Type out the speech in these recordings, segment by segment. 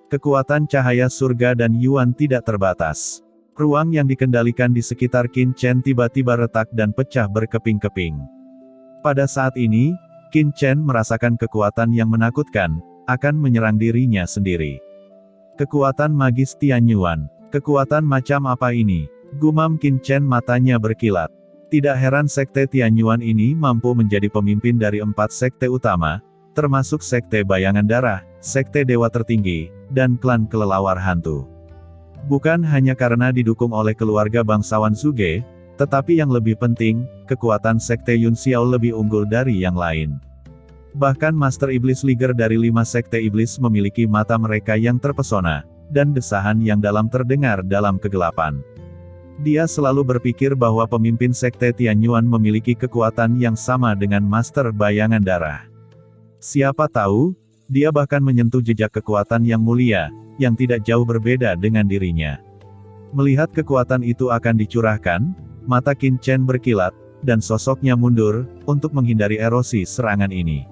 Kekuatan cahaya surga dan Yuan tidak terbatas. Ruang yang dikendalikan di sekitar Qin Chen tiba-tiba retak dan pecah berkeping-keping. Pada saat ini, Qin Chen merasakan kekuatan yang menakutkan, akan menyerang dirinya sendiri. Kekuatan magis Tianyuan. Kekuatan macam apa ini? Gumam Qin Chen, matanya berkilat. Tidak heran sekte Tianyuan ini mampu menjadi pemimpin dari 4 sekte utama, termasuk sekte bayangan darah, sekte dewa tertinggi, dan klan kelelawar hantu. Bukan hanya karena didukung oleh keluarga bangsawan Zuge, tetapi yang lebih penting, kekuatan sekte Yun Xiao lebih unggul dari yang lain. Bahkan Master Iblis Liger dari 5 sekte iblis memiliki mata mereka yang terpesona, dan desahan yang dalam terdengar dalam kegelapan. Dia selalu berpikir bahwa pemimpin sekte Tianyuan memiliki kekuatan yang sama dengan Master Bayangan Darah. Siapa tahu, dia bahkan menyentuh jejak kekuatan yang mulia, yang tidak jauh berbeda dengan dirinya. Melihat kekuatan itu akan dicurahkan, mata Qin Chen berkilat, dan sosoknya mundur, untuk menghindari erosi serangan ini.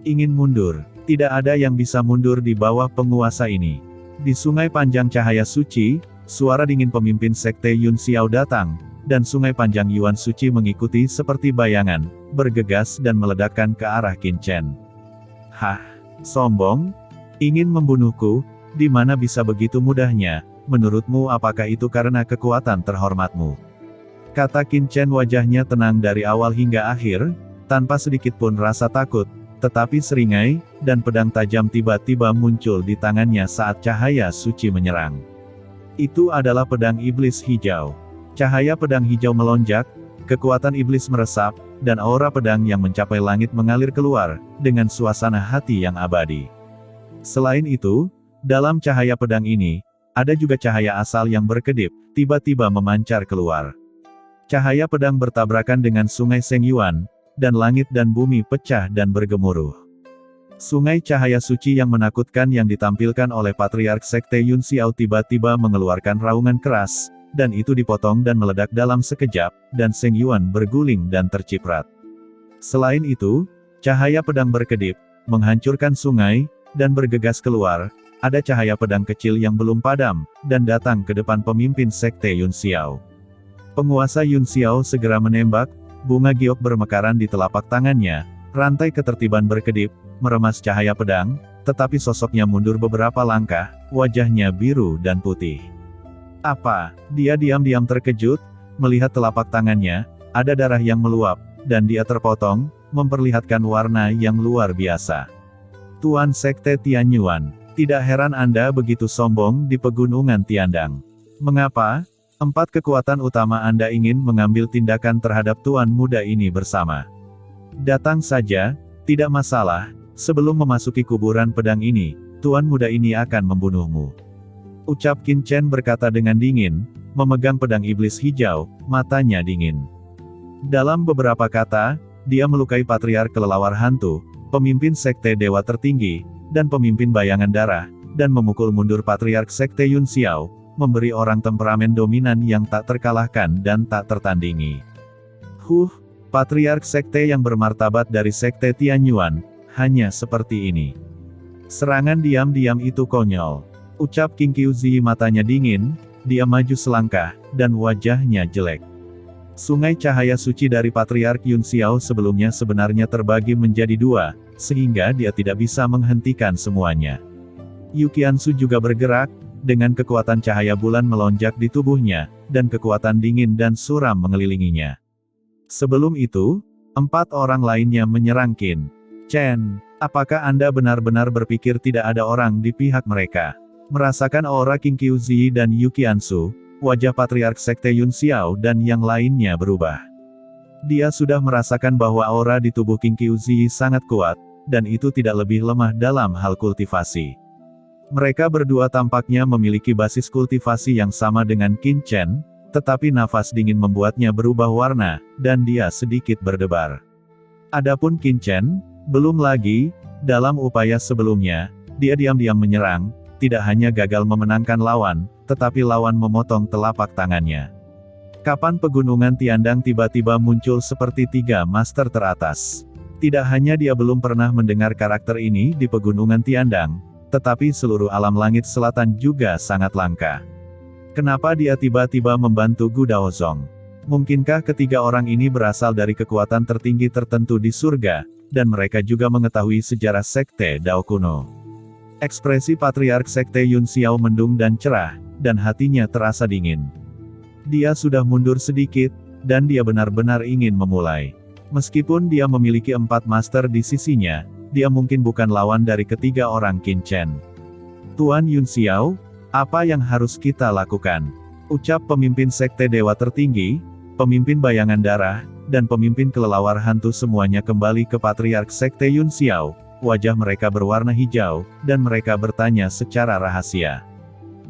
Ingin mundur, tidak ada yang bisa mundur di bawah penguasa ini. Di sungai panjang cahaya suci, suara dingin pemimpin sekte Yun Xiao datang, dan sungai panjang Yuan suci mengikuti seperti bayangan, bergegas dan meledakkan ke arah Qin Chen. Hah? Sombong? Ingin membunuhku? Di mana bisa begitu mudahnya? Menurutmu apakah itu karena kekuatan terhormatmu? Kata Qin Chen, wajahnya tenang dari awal hingga akhir, tanpa sedikit pun rasa takut, tetapi seringai, dan pedang tajam tiba-tiba muncul di tangannya saat cahaya suci menyerang. Itu adalah pedang iblis hijau. Cahaya pedang hijau melonjak, kekuatan iblis meresap, dan aura pedang yang mencapai langit mengalir keluar, dengan suasana hati yang abadi. Selain itu, dalam cahaya pedang ini, ada juga cahaya asal yang berkedip, tiba-tiba memancar keluar. Cahaya pedang bertabrakan dengan sungai Sengyuan, dan langit dan bumi pecah dan bergemuruh. Sungai cahaya suci yang menakutkan yang ditampilkan oleh Patriark Sekte Yun Xiao tiba-tiba mengeluarkan raungan keras, dan itu dipotong dan meledak dalam sekejap, dan Sengyuan berguling dan terciprat. Selain itu, cahaya pedang berkedip, menghancurkan sungai, dan bergegas keluar. Ada cahaya pedang kecil yang belum padam, dan datang ke depan pemimpin sekte Yun Xiao. Penguasa Yun Xiao segera menembak, bunga giok bermekaran di telapak tangannya, rantai ketertiban berkedip, meremas cahaya pedang, tetapi sosoknya mundur beberapa langkah, wajahnya biru dan putih. Apa? Dia diam-diam terkejut, melihat telapak tangannya, ada darah yang meluap, dan dia terpotong, memperlihatkan warna yang luar biasa. Tuan Sekte Tianyuan, tidak heran Anda begitu sombong di pegunungan Tiandang. Mengapa? 4 kekuatan utama Anda ingin mengambil tindakan terhadap tuan muda ini bersama. Datang saja, tidak masalah, sebelum memasuki kuburan pedang ini, tuan muda ini akan membunuhmu. Ucap Qin Chen berkata dengan dingin, memegang pedang iblis hijau, matanya dingin. Dalam beberapa kata, dia melukai Patriark Kelelawar Hantu, pemimpin sekte dewa tertinggi, dan pemimpin bayangan darah, dan memukul mundur Patriark Sekte Yun Xiao, memberi orang temperamen dominan yang tak terkalahkan dan tak tertandingi. Patriark sekte yang bermartabat dari sekte Tianyuan, hanya seperti ini. Serangan diam-diam itu konyol. Ucap King Qiuzi, matanya dingin, dia maju selangkah, dan wajahnya jelek. Sungai cahaya suci dari Patriark Yun Xiao sebelumnya sebenarnya terbagi menjadi 2, sehingga dia tidak bisa menghentikan semuanya. Yu Qiansu juga bergerak, dengan kekuatan cahaya bulan melonjak di tubuhnya, dan kekuatan dingin dan suram mengelilinginya. Sebelum itu, 4 orang lainnya menyerang Qin Chen. Apakah Anda benar-benar berpikir tidak ada orang di pihak mereka? Merasakan aura King Qiuzi dan Yu Qiansu, wajah Patriark Sekte Yun Xiao dan yang lainnya berubah. Dia sudah merasakan bahwa aura di tubuh King Qiuzi sangat kuat, dan itu tidak lebih lemah dalam hal kultivasi. Mereka berdua tampaknya memiliki basis kultivasi yang sama dengan Qin Chen, tetapi nafas dingin membuatnya berubah warna, dan dia sedikit berdebar. Adapun Qin Chen, belum lagi, dalam upaya sebelumnya, dia diam-diam menyerang, tidak hanya gagal memenangkan lawan, tetapi lawan memotong telapak tangannya. Kapan pegunungan Tiandang tiba-tiba muncul seperti 3 master teratas? Tidak hanya dia belum pernah mendengar karakter ini di pegunungan Tiandang, tetapi seluruh alam langit selatan juga sangat langka. Kenapa dia tiba-tiba membantu Gu Daozong? Mungkinkah ketiga orang ini berasal dari kekuatan tertinggi tertentu di surga, dan mereka juga mengetahui sejarah Sekte Dao kuno? Ekspresi Patriark Sekte Yun Xiao mendung dan cerah, dan hatinya terasa dingin. Dia sudah mundur sedikit, dan dia benar-benar ingin memulai. Meskipun dia memiliki 4 master di sisinya, dia mungkin bukan lawan dari ketiga orang Qin Chen. Tuan Yun Xiao, apa yang harus kita lakukan? Ucap pemimpin Sekte Dewa Tertinggi, pemimpin bayangan darah, dan pemimpin kelelawar hantu semuanya kembali ke Patriark Sekte Yun Xiao. Wajah mereka berwarna hijau, dan mereka bertanya secara rahasia.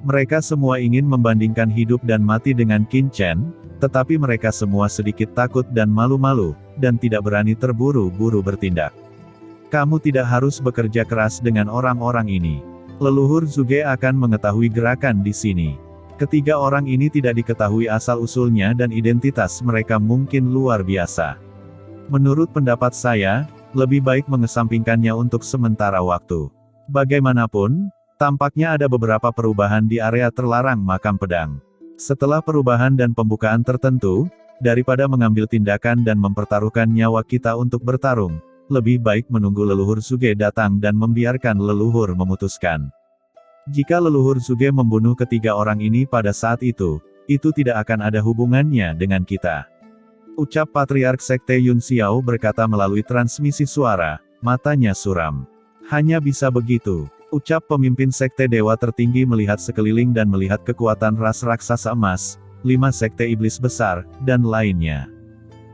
Mereka semua ingin membandingkan hidup dan mati dengan Qin Chen, tetapi mereka semua sedikit takut dan malu-malu, dan tidak berani terburu-buru bertindak. Kamu tidak harus bekerja keras dengan orang-orang ini. Leluhur Zhuge akan mengetahui gerakan di sini. Ketiga orang ini tidak diketahui asal-usulnya dan identitas mereka mungkin luar biasa. Menurut pendapat saya, lebih baik mengesampingkannya untuk sementara waktu. Bagaimanapun, tampaknya ada beberapa perubahan di area terlarang makam pedang. Setelah perubahan dan pembukaan tertentu, daripada mengambil tindakan dan mempertaruhkan nyawa kita untuk bertarung, lebih baik menunggu leluhur Zhuge datang dan membiarkan leluhur memutuskan. Jika leluhur Zhuge membunuh ketiga orang ini pada saat itu tidak akan ada hubungannya dengan kita. Ucap Patriark Sekte Yun Xiao berkata melalui transmisi suara, matanya suram. Hanya bisa begitu, ucap pemimpin Sekte Dewa Tertinggi melihat sekeliling dan melihat kekuatan ras raksasa emas, 5 sekte iblis besar, dan lainnya.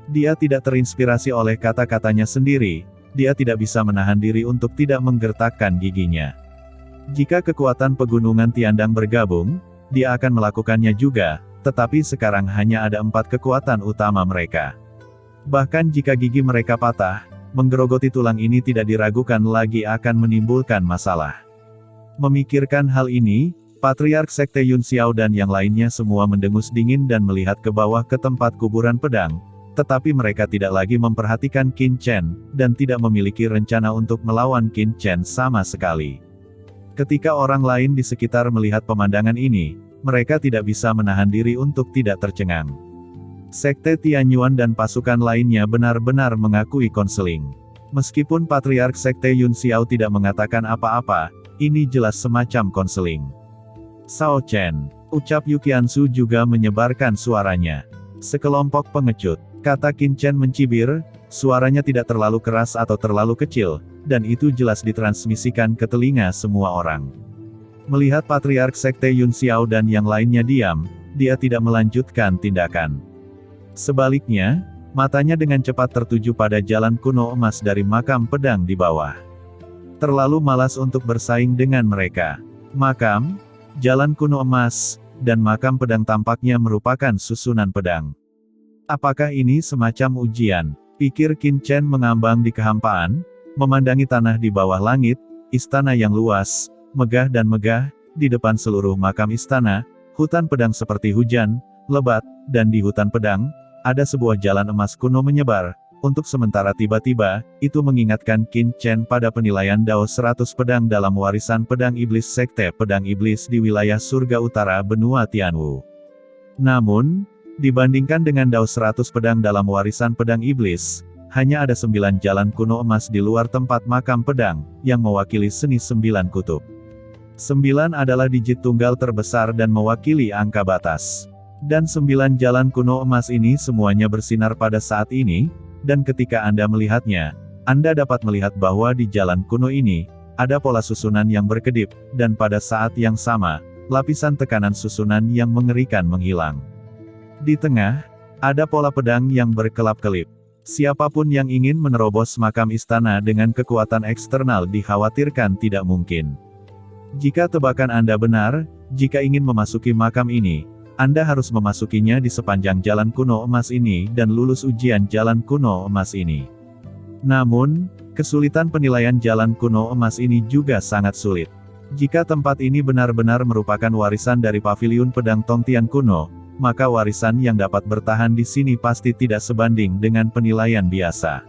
Dia tidak terinspirasi oleh kata-katanya sendiri, dia tidak bisa menahan diri untuk tidak menggertakkan giginya. Jika kekuatan pegunungan Tiandang bergabung, dia akan melakukannya juga, tetapi sekarang hanya ada 4 kekuatan utama mereka. Bahkan jika gigi mereka patah, menggerogoti tulang ini tidak diragukan lagi akan menimbulkan masalah. Memikirkan hal ini, Patriark Sekte Yun Xiao dan yang lainnya semua mendengus dingin dan melihat ke bawah ke tempat kuburan pedang, tetapi mereka tidak lagi memperhatikan Qin Chen, dan tidak memiliki rencana untuk melawan Qin Chen sama sekali. Ketika orang lain di sekitar melihat pemandangan ini, mereka tidak bisa menahan diri untuk tidak tercengang. Sekte Tianyuan dan pasukan lainnya benar-benar mengakui konseling. Meskipun Patriark Sekte Yun Xiao tidak mengatakan apa-apa, ini jelas semacam konseling. Sao Chen, ucap Yuqiansu juga menyebarkan suaranya. Sekelompok pengecut, kata Qin Chen mencibir, suaranya tidak terlalu keras atau terlalu kecil, dan itu jelas ditransmisikan ke telinga semua orang. Melihat Patriark Sekte Yun Xiao dan yang lainnya diam, dia tidak melanjutkan tindakan. Sebaliknya, matanya dengan cepat tertuju pada jalan kuno emas dari makam pedang di bawah. Terlalu malas untuk bersaing dengan mereka. Makam, jalan kuno emas, dan makam pedang tampaknya merupakan susunan pedang. Apakah ini semacam ujian? Pikir Qin Chen mengambang di kehampaan, memandangi tanah di bawah langit, istana yang luas, megah dan megah, di depan seluruh makam istana, hutan pedang seperti hujan, lebat, dan di hutan pedang, ada sebuah jalan emas kuno menyebar. Untuk sementara tiba-tiba, itu mengingatkan Qin Chen pada penilaian Dao 100 pedang dalam warisan pedang iblis Sekte Pedang Iblis di wilayah surga utara benua Tianwu. Namun, dibandingkan dengan Dao 100 pedang dalam warisan pedang iblis, hanya ada 9 jalan kuno emas di luar tempat makam pedang, yang mewakili seni 9 kutub. 9 adalah digit tunggal terbesar dan mewakili angka batas. Dan 9 jalan kuno emas ini semuanya bersinar pada saat ini, dan ketika Anda melihatnya, Anda dapat melihat bahwa di jalan kuno ini, ada pola susunan yang berkedip, dan pada saat yang sama, lapisan tekanan susunan yang mengerikan menghilang. Di tengah, ada pola pedang yang berkelap-kelip. Siapapun yang ingin menerobos makam istana dengan kekuatan eksternal dikhawatirkan tidak mungkin. Jika tebakan Anda benar, jika ingin memasuki makam ini, Anda harus memasukinya di sepanjang jalan kuno emas ini dan lulus ujian jalan kuno emas ini. Namun, kesulitan penilaian jalan kuno emas ini juga sangat sulit. Jika tempat ini benar-benar merupakan warisan dari paviliun pedang Tongtian kuno, maka warisan yang dapat bertahan di sini pasti tidak sebanding dengan penilaian biasa.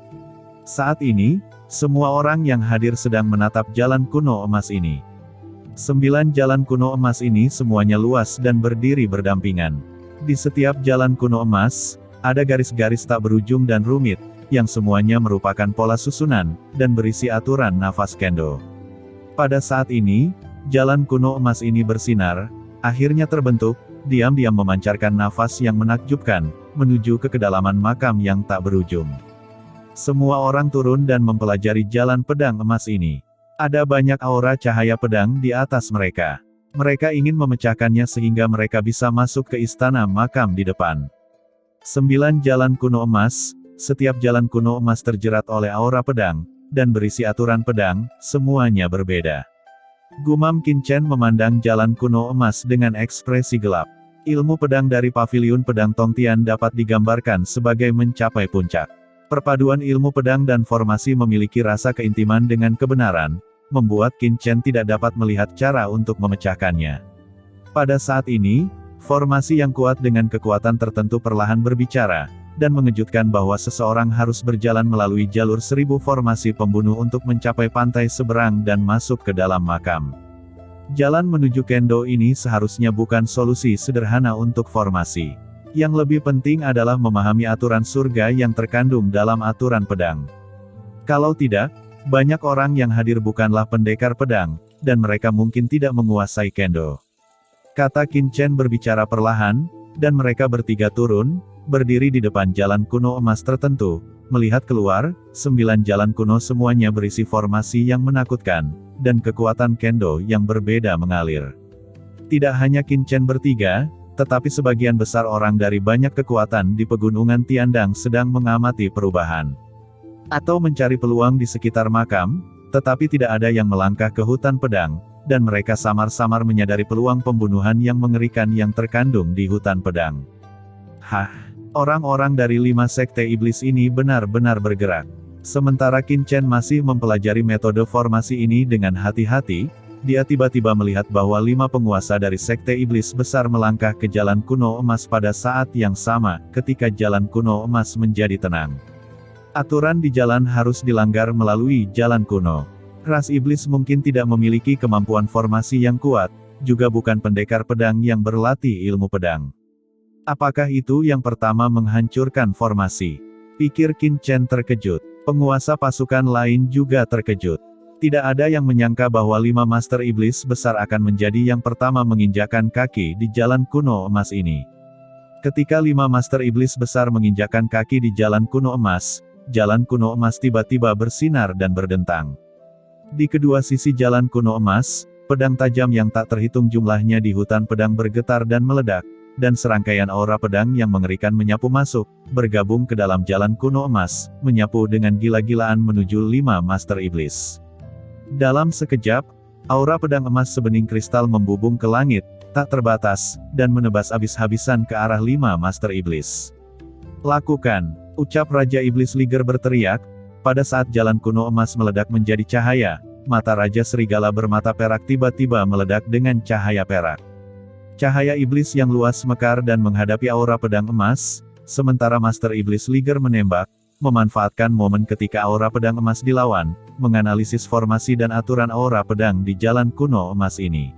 Saat ini, semua orang yang hadir sedang menatap jalan kuno emas ini. 9 jalan kuno emas ini semuanya luas dan berdiri berdampingan. Di setiap jalan kuno emas, ada garis-garis tak berujung dan rumit, yang semuanya merupakan pola susunan, dan berisi aturan nafas kendo. Pada saat ini, jalan kuno emas ini bersinar, akhirnya terbentuk, diam-diam memancarkan nafas yang menakjubkan, menuju ke kedalaman makam yang tak berujung. Semua orang turun dan mempelajari jalan pedang emas ini. Ada banyak aura cahaya pedang di atas mereka. Mereka ingin memecahkannya sehingga mereka bisa masuk ke istana makam di depan. 9 jalan kuno emas, setiap jalan kuno emas terjerat oleh aura pedang, dan berisi aturan pedang, semuanya berbeda. Gumam Qin Chen memandang jalan kuno emas dengan ekspresi gelap. Ilmu pedang dari paviliun pedang Tongtian dapat digambarkan sebagai mencapai puncak. Perpaduan ilmu pedang dan formasi memiliki rasa keintiman dengan kebenaran, membuat Qin Chen tidak dapat melihat cara untuk memecahkannya. Pada saat ini, formasi yang kuat dengan kekuatan tertentu perlahan berbicara, dan mengejutkan bahwa seseorang harus berjalan melalui jalur 1000 formasi pembunuh untuk mencapai pantai seberang dan masuk ke dalam makam. Jalan menuju kendo ini seharusnya bukan solusi sederhana untuk formasi. Yang lebih penting adalah memahami aturan surga yang terkandung dalam aturan pedang. Kalau tidak, banyak orang yang hadir bukanlah pendekar pedang, dan mereka mungkin tidak menguasai kendo. Kata Qin Chen berbicara perlahan, dan mereka bertiga turun, berdiri di depan jalan kuno emas tertentu, melihat keluar, 9 jalan kuno semuanya berisi formasi yang menakutkan, dan kekuatan kendo yang berbeda mengalir. Tidak hanya Qin Chen bertiga, tetapi sebagian besar orang dari banyak kekuatan di pegunungan Tiandang sedang mengamati perubahan. Atau mencari peluang di sekitar makam, tetapi tidak ada yang melangkah ke hutan pedang, dan mereka samar-samar menyadari peluang pembunuhan yang mengerikan yang terkandung di hutan pedang. Orang-orang dari 5 sekte iblis ini benar-benar bergerak. Sementara Qin Chen masih mempelajari metode formasi ini dengan hati-hati, dia tiba-tiba melihat bahwa 5 penguasa dari sekte iblis besar melangkah ke jalan kuno emas pada saat yang sama, ketika jalan kuno emas menjadi tenang. Aturan di jalan harus dilanggar melalui jalan kuno. Ras iblis mungkin tidak memiliki kemampuan formasi yang kuat, juga bukan pendekar pedang yang berlatih ilmu pedang. Apakah itu yang pertama menghancurkan formasi? Pikir Qin Chen terkejut. Penguasa pasukan lain juga terkejut. Tidak ada yang menyangka bahwa 5 master iblis besar akan menjadi yang pertama menginjakan kaki di jalan kuno emas ini. Ketika 5 master iblis besar menginjakan kaki di jalan kuno emas tiba-tiba bersinar dan berdentang. Di kedua sisi jalan kuno emas, pedang tajam yang tak terhitung jumlahnya di hutan pedang bergetar dan meledak, dan serangkaian aura pedang yang mengerikan menyapu masuk, bergabung ke dalam jalan kuno emas, menyapu dengan gila-gilaan menuju 5 master iblis. Dalam sekejap, aura pedang emas sebening kristal membubung ke langit, tak terbatas, dan menebas habis-habisan ke arah 5 master iblis. Lakukan, ucap Raja Iblis Liger berteriak. Pada saat jalan kuno emas meledak menjadi cahaya, mata Raja Serigala bermata perak tiba-tiba meledak dengan cahaya perak. Cahaya iblis yang luas mekar dan menghadapi aura pedang emas, sementara Master Iblis Liger menembak, memanfaatkan momen ketika aura pedang emas dilawan, menganalisis formasi dan aturan aura pedang di jalan kuno emas ini.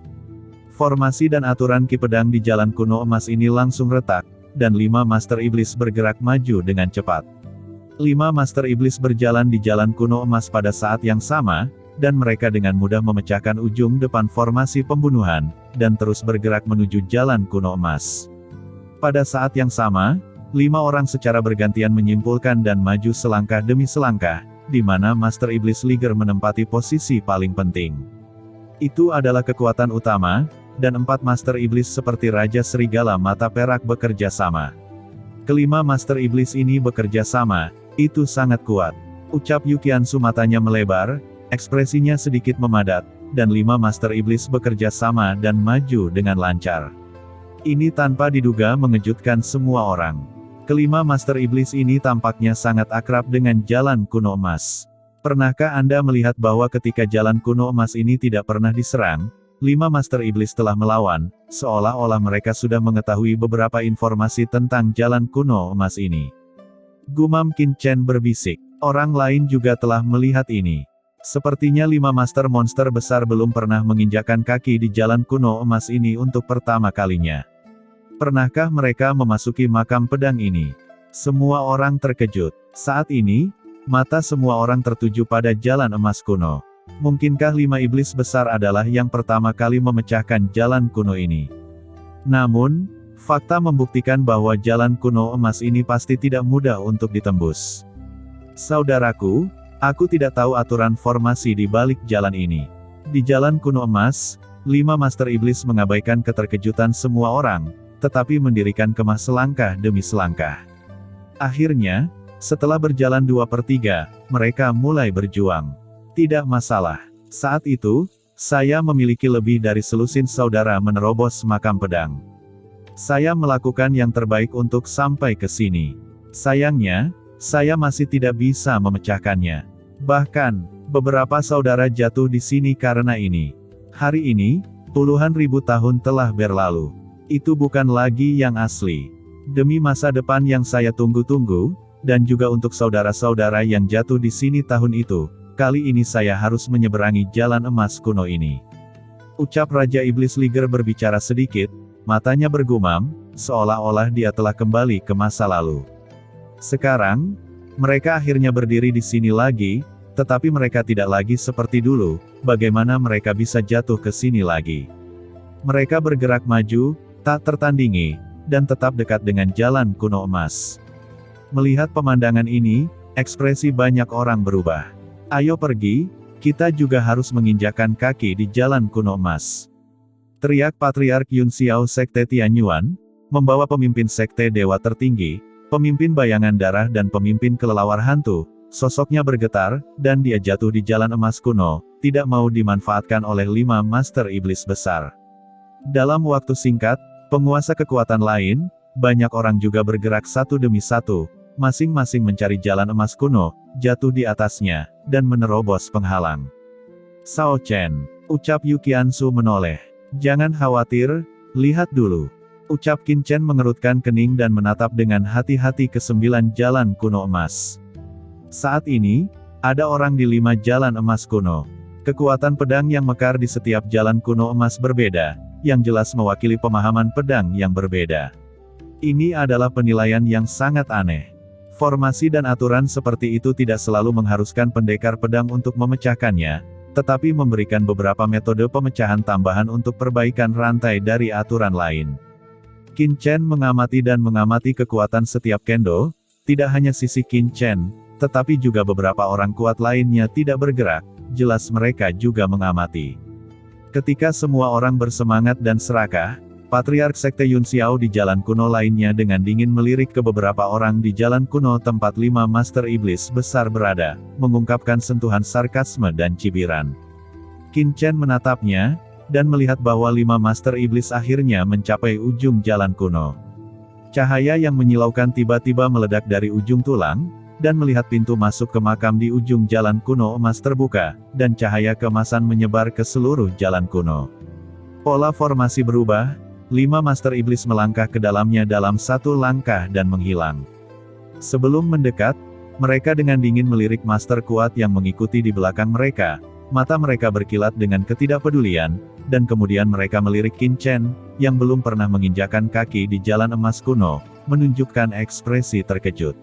Formasi dan aturan ki pedang di jalan kuno emas ini langsung retak, dan 5 Master Iblis bergerak maju dengan cepat. 5 Master Iblis berjalan di jalan kuno emas pada saat yang sama, dan mereka dengan mudah memecahkan ujung depan formasi pembunuhan, dan terus bergerak menuju jalan kuno emas. Pada saat yang sama, 5 orang secara bergantian menyimpulkan dan maju selangkah demi selangkah, di mana Master Iblis Liger menempati posisi paling penting. Itu adalah kekuatan utama, dan 4 Master Iblis seperti Raja Serigala Mata Perak bekerja sama. Kelima Master Iblis ini bekerja sama, itu sangat kuat. Ucap Yukiansu matanya melebar, ekspresinya sedikit memadat, dan 5 Master Iblis bekerja sama dan maju dengan lancar. Ini tanpa diduga mengejutkan semua orang. Kelima Master Iblis ini tampaknya sangat akrab dengan jalan kuno emas. Pernahkah Anda melihat bahwa ketika jalan kuno emas ini tidak pernah diserang, 5 Master Iblis telah melawan, seolah-olah mereka sudah mengetahui beberapa informasi tentang jalan kuno emas ini. Gumam Qin Chen berbisik. Orang lain juga telah melihat ini. Sepertinya 5 monster besar belum pernah menginjakkan kaki di jalan kuno emas ini untuk pertama kalinya. Pernahkah mereka memasuki makam pedang ini? Semua orang terkejut. Saat ini, mata semua orang tertuju pada jalan emas kuno. Mungkinkah 5 iblis besar adalah yang pertama kali memecahkan jalan kuno ini? Namun, fakta membuktikan bahwa jalan kuno emas ini pasti tidak mudah untuk ditembus. Saudaraku, aku tidak tahu aturan formasi di balik jalan ini. Di jalan kuno emas, 5 master iblis mengabaikan keterkejutan semua orang, tetapi mendirikan kemah selangkah demi selangkah. Akhirnya, setelah berjalan 2/3, mereka mulai berjuang. Tidak masalah. Saat itu, saya memiliki lebih dari selusin saudara menerobos makam pedang. Saya melakukan yang terbaik untuk sampai ke sini. Sayangnya, saya masih tidak bisa memecahkannya. Bahkan, beberapa saudara jatuh di sini karena ini. Hari ini, puluhan ribu tahun telah berlalu. Itu bukan lagi yang asli. Demi masa depan yang saya tunggu-tunggu, dan juga untuk saudara-saudara yang jatuh di sini tahun itu, kali ini saya harus menyeberangi jalan emas kuno ini. Ucap Raja Iblis Liger berbicara sedikit, matanya bergumam, seolah-olah dia telah kembali ke masa lalu. Sekarang, mereka akhirnya berdiri di sini lagi, tetapi mereka tidak lagi seperti dulu. Bagaimana mereka bisa jatuh ke sini lagi? Mereka bergerak maju, tak tertandingi, dan tetap dekat dengan jalan kuno emas. Melihat pemandangan ini, ekspresi banyak orang berubah. Ayo pergi, kita juga harus menginjakkan kaki di jalan kuno emas. Teriak Patriark Yun Xiao Sekte Tianyuan, membawa pemimpin sekte dewa tertinggi, pemimpin bayangan darah dan pemimpin kelelawar hantu. Sosoknya bergetar, dan dia jatuh di jalan emas kuno, tidak mau dimanfaatkan oleh 5 master iblis besar. Dalam waktu singkat, penguasa kekuatan lain, banyak orang juga bergerak satu demi satu, masing-masing mencari jalan emas kuno, jatuh di atasnya, dan menerobos penghalang. Sao Chen, ucap Yukiansu menoleh. Jangan khawatir, lihat dulu. Ucap Qin Chen mengerutkan kening dan menatap dengan hati-hati ke 9 jalan kuno emas. Saat ini, ada orang di 5 jalan emas kuno. Kekuatan pedang yang mekar di setiap jalan kuno emas berbeda, yang jelas mewakili pemahaman pedang yang berbeda. Ini adalah penilaian yang sangat aneh. Formasi dan aturan seperti itu tidak selalu mengharuskan pendekar pedang untuk memecahkannya, tetapi memberikan beberapa metode pemecahan tambahan untuk perbaikan rantai dari aturan lain. Qin Chen mengamati dan mengamati kekuatan setiap kendo, tidak hanya sisi Qin Chen, tetapi juga beberapa orang kuat lainnya tidak bergerak, jelas mereka juga mengamati. Ketika semua orang bersemangat dan serakah, Patriark Sekte Yun Xiao di jalan kuno lainnya dengan dingin melirik ke beberapa orang di jalan kuno tempat 5 master iblis besar berada, mengungkapkan sentuhan sarkasme dan cibiran. Qin Chen menatapnya, dan melihat bahwa 5 master iblis akhirnya mencapai ujung jalan kuno. Cahaya yang menyilaukan tiba-tiba meledak dari ujung tulang, dan melihat pintu masuk ke makam di ujung jalan kuno emas terbuka, dan cahaya keemasan menyebar ke seluruh jalan kuno. Pola formasi berubah, 5 master iblis melangkah ke dalamnya dalam satu langkah dan menghilang. Sebelum mendekat, mereka dengan dingin melirik master kuat yang mengikuti di belakang mereka, mata mereka berkilat dengan ketidakpedulian, dan kemudian mereka melirik Qin Chen, yang belum pernah menginjakan kaki di jalan emas kuno, menunjukkan ekspresi terkejut.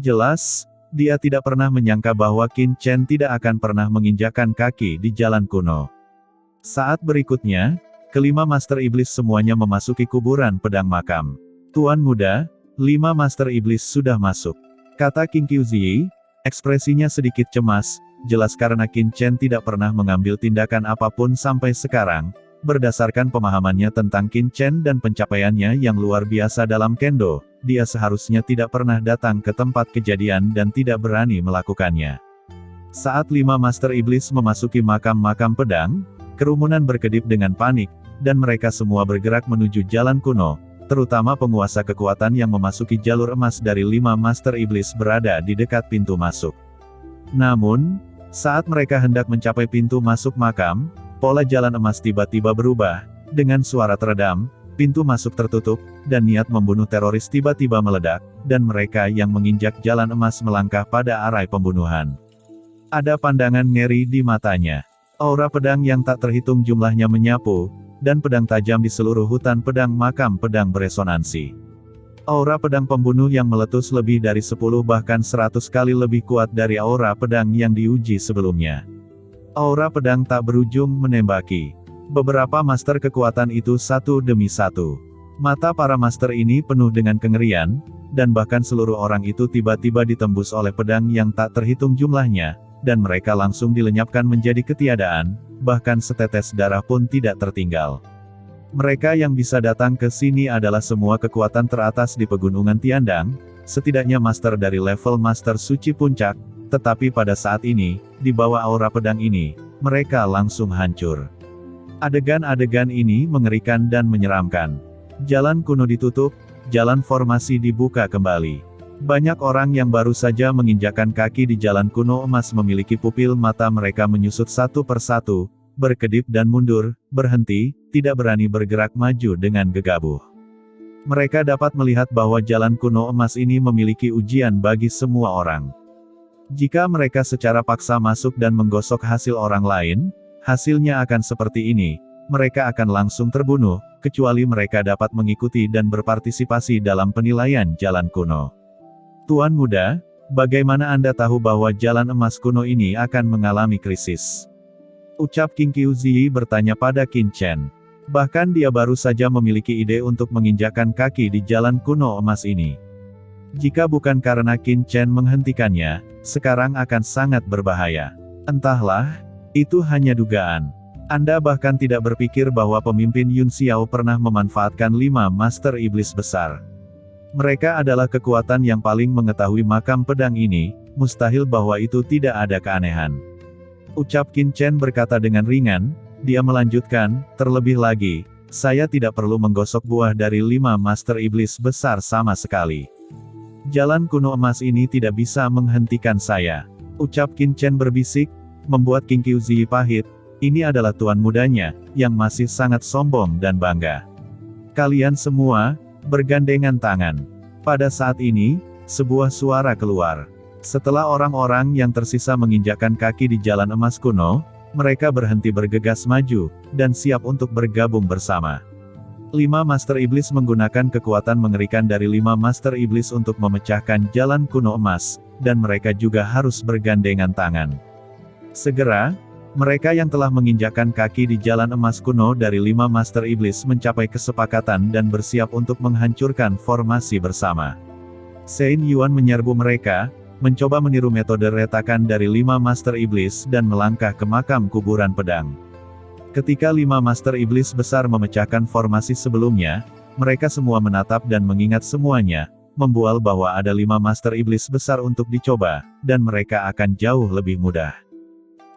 Jelas, dia tidak pernah menyangka bahwa Qin Chen tidak akan pernah menginjakan kaki di jalan kuno. Saat berikutnya, kelima master iblis semuanya memasuki kuburan pedang makam. Tuan muda, 5 master iblis sudah masuk, kata Qin Qiuzi, ekspresinya sedikit cemas, jelas karena Qin Chen tidak pernah mengambil tindakan apapun sampai sekarang, berdasarkan pemahamannya tentang Qin Chen dan pencapaiannya yang luar biasa dalam kendo, dia seharusnya tidak pernah datang ke tempat kejadian dan tidak berani melakukannya. Saat 5 master iblis memasuki makam-makam pedang, kerumunan berkedip dengan panik, dan mereka semua bergerak menuju jalan kuno, terutama penguasa kekuatan yang memasuki jalur emas dari 5 master iblis berada di dekat pintu masuk. Namun, saat mereka hendak mencapai pintu masuk makam, pola jalan emas tiba-tiba berubah, dengan suara teredam, pintu masuk tertutup, dan niat membunuh teroris tiba-tiba meledak, dan mereka yang menginjak jalan emas melangkah pada arai pembunuhan. Ada pandangan ngeri di matanya. Aura pedang yang tak terhitung jumlahnya menyapu, dan pedang tajam di seluruh hutan pedang makam pedang beresonansi. Aura pedang pembunuh yang meletus lebih dari 10 bahkan 100 kali lebih kuat dari aura pedang yang diuji sebelumnya. Aura pedang tak berujung menembaki. Beberapa master kekuatan itu satu demi satu. Mata para master ini penuh dengan kengerian, dan bahkan seluruh orang itu tiba-tiba ditembus oleh pedang yang tak terhitung jumlahnya, dan mereka langsung dilenyapkan menjadi ketiadaan, bahkan setetes darah pun tidak tertinggal. Mereka yang bisa datang ke sini adalah semua kekuatan teratas di Pegunungan Tiandang, setidaknya master dari level Master Suci Puncak, tetapi pada saat ini, di bawah aura pedang ini, mereka langsung hancur. Adegan-adegan ini mengerikan dan menyeramkan. Jalan kuno ditutup, jalan formasi dibuka kembali. Banyak orang yang baru saja menginjakan kaki di jalan kuno emas memiliki pupil mata mereka menyusut satu persatu, berkedip dan mundur, berhenti, tidak berani bergerak maju dengan gegabah. Mereka dapat melihat bahwa jalan kuno emas ini memiliki ujian bagi semua orang. Jika mereka secara paksa masuk dan menggosok hasil orang lain, hasilnya akan seperti ini, mereka akan langsung terbunuh, kecuali mereka dapat mengikuti dan berpartisipasi dalam penilaian jalan kuno. Tuan muda, bagaimana Anda tahu bahwa jalan emas kuno ini akan mengalami krisis? Ucap King Qiuzi bertanya pada Qin Chen. Bahkan dia baru saja memiliki ide untuk menginjakkan kaki di jalan kuno emas ini. Jika bukan karena Qin Chen menghentikannya, sekarang akan sangat berbahaya. Entahlah, itu hanya dugaan. Anda bahkan tidak berpikir bahwa pemimpin Yun Xiao pernah memanfaatkan 5 Master Iblis besar. Mereka adalah kekuatan yang paling mengetahui makam pedang ini, mustahil bahwa itu tidak ada keanehan. Ucap Qin Chen berkata dengan ringan, dia melanjutkan, terlebih lagi, saya tidak perlu menggosok buah dari 5 Master Iblis besar sama sekali. Jalan kuno emas ini tidak bisa menghentikan saya. Ucap Qin Chen berbisik, membuat King Qiuzi pahit, ini adalah tuan mudanya, yang masih sangat sombong dan bangga. Kalian semua, bergandengan tangan. Pada saat ini, sebuah suara keluar. Setelah orang-orang yang tersisa menginjakkan kaki di jalan emas kuno, mereka berhenti bergegas maju, dan siap untuk bergabung bersama. 5 Master Iblis menggunakan kekuatan mengerikan dari 5 Master Iblis untuk memecahkan jalan kuno emas, dan mereka juga harus bergandengan tangan. Segera, mereka yang telah menginjakkan kaki di jalan emas kuno dari 5 Master Iblis mencapai kesepakatan dan bersiap untuk menghancurkan formasi bersama. Saint Yuan menyerbu mereka, mencoba meniru metode retakan dari 5 Master Iblis dan melangkah ke makam kuburan pedang. Ketika 5 Master Iblis besar memecahkan formasi sebelumnya, mereka semua menatap dan mengingat semuanya, membual bahwa ada 5 Master Iblis besar untuk dicoba, dan mereka akan jauh lebih mudah.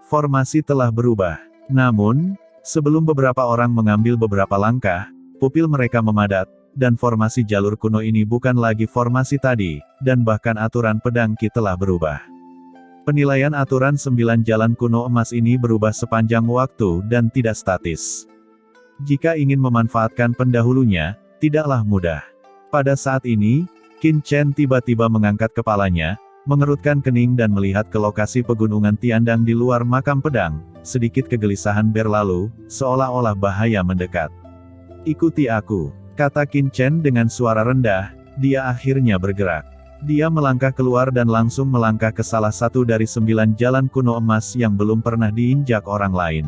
Formasi telah berubah. Namun, sebelum beberapa orang mengambil beberapa langkah, pupil mereka memadat, dan formasi jalur kuno ini bukan lagi formasi tadi, dan bahkan aturan pedang Qi telah berubah. Penilaian aturan 9 jalan kuno emas ini berubah sepanjang waktu dan tidak statis. Jika ingin memanfaatkan pendahulunya, tidaklah mudah. Pada saat ini, Qin Chen tiba-tiba mengangkat kepalanya, mengerutkan kening dan melihat ke lokasi pegunungan Tiandang di luar makam pedang, sedikit kegelisahan berlalu, seolah-olah bahaya mendekat. Ikuti aku, kata Qin Chen dengan suara rendah, dia akhirnya bergerak. Dia melangkah keluar dan langsung melangkah ke salah satu dari 9 jalan kuno emas yang belum pernah diinjak orang lain.